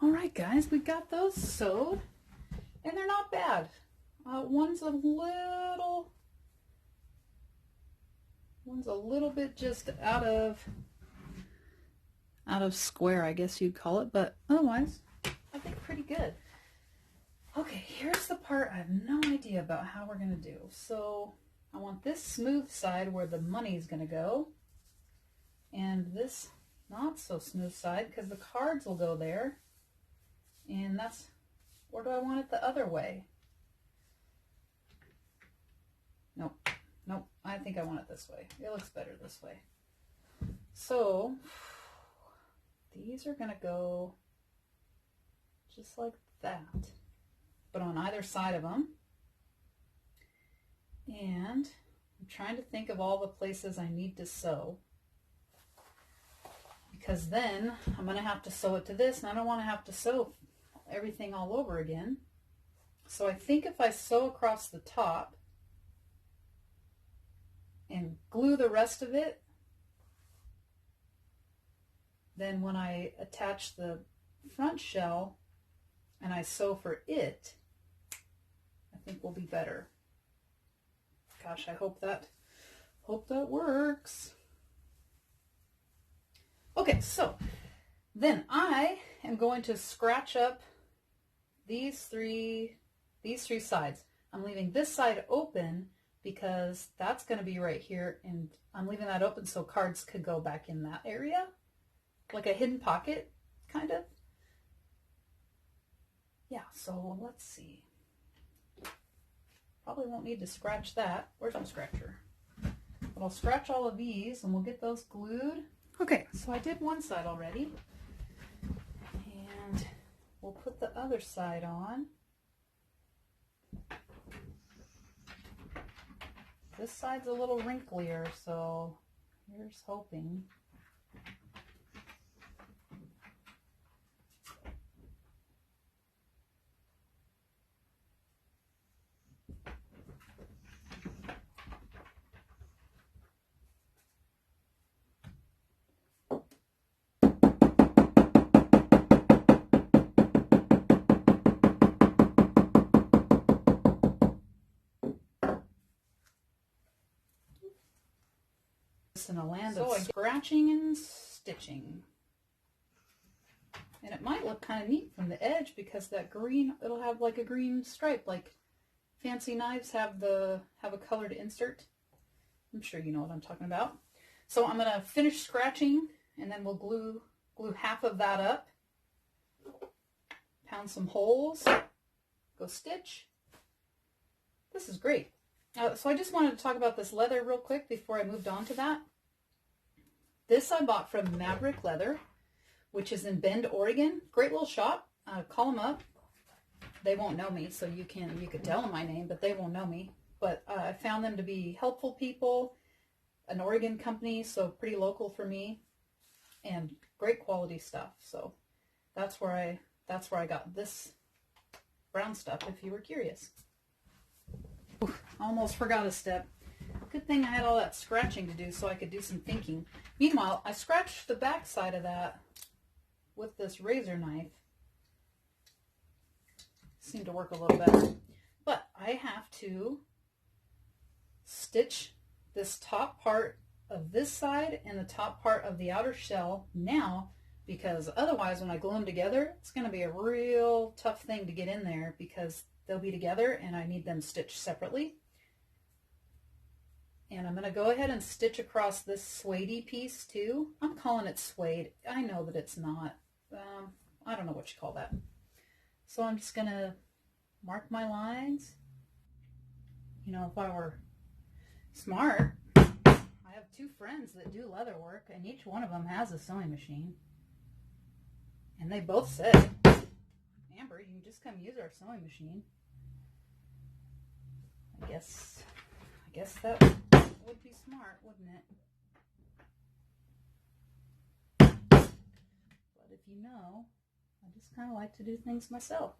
All right, guys, we got those sewed, and they're not bad. One's a little bit just out of square, I guess you'd call it, but otherwise, I think pretty good. Okay, here's the part I have no idea about how we're gonna do. So I want this smooth side where the money is gonna go, and this not so smooth side because the cards will go there. And that's, or do I want it the other way? Nope, nope, I think I want it this way. It looks better this way. So these are gonna go just like that, but on either side of them. And I'm trying to think of all the places I need to sew, because then I'm gonna have to sew it to this, and I don't want to have to sew everything all over again. So I think if I sew across the top and glue the rest of it, then when I attach the front shell and I sew for it, I think will be better. Gosh, I hope that works. Okay, so then I am going to scratch up these three sides. I'm leaving this side open because that's going to be right here, and I'm leaving that open so cards could go back in that area, like a hidden pocket, kind of. Yeah, so let's see. Probably won't need to scratch that. Where's my scratcher? But I'll scratch all of these and we'll get those glued. Okay, so I did one side already. And we'll put the other side on. This side's a little wrinklier, so here's hoping. In a land of scratching and stitching. And it might look kind of neat from the edge because that green, it'll have like a green stripe, like fancy knives have a colored insert. I'm sure you know what I'm talking about. So I'm gonna finish scratching and then we'll glue half of that up, pound some holes, go stitch. This is great. So I just wanted to talk about this leather real quick before I moved on to that. This I bought from Maverick Leather, which is in Bend, Oregon. Great little shop. Call them up. They won't know me, so you could tell them my name, but they won't know me. But I found them to be helpful people, an Oregon company, so pretty local for me, and great quality stuff. So that's where I got this brown stuff, if you were curious. Oof, almost forgot a step. Good thing I had all that scratching to do so I could do some thinking. Meanwhile, I scratched the back side of that with this razor knife. Seemed to work a little better. But I have to stitch this top part of this side and the top part of the outer shell now, because otherwise when I glue them together, it's going to be a real tough thing to get in there because they'll be together and I need them stitched separately. And I'm going to go ahead and stitch across this suede piece too. I'm calling it suede. I know that it's not. I don't know what you call that. So I'm just going to mark my lines. You know, if I were smart, I have two friends that do leather work, and each one of them has a sewing machine. And they both said, Amber, you can just come use our sewing machine. I guess that would be smart, wouldn't it? But if you know, I just kind of like to do things myself.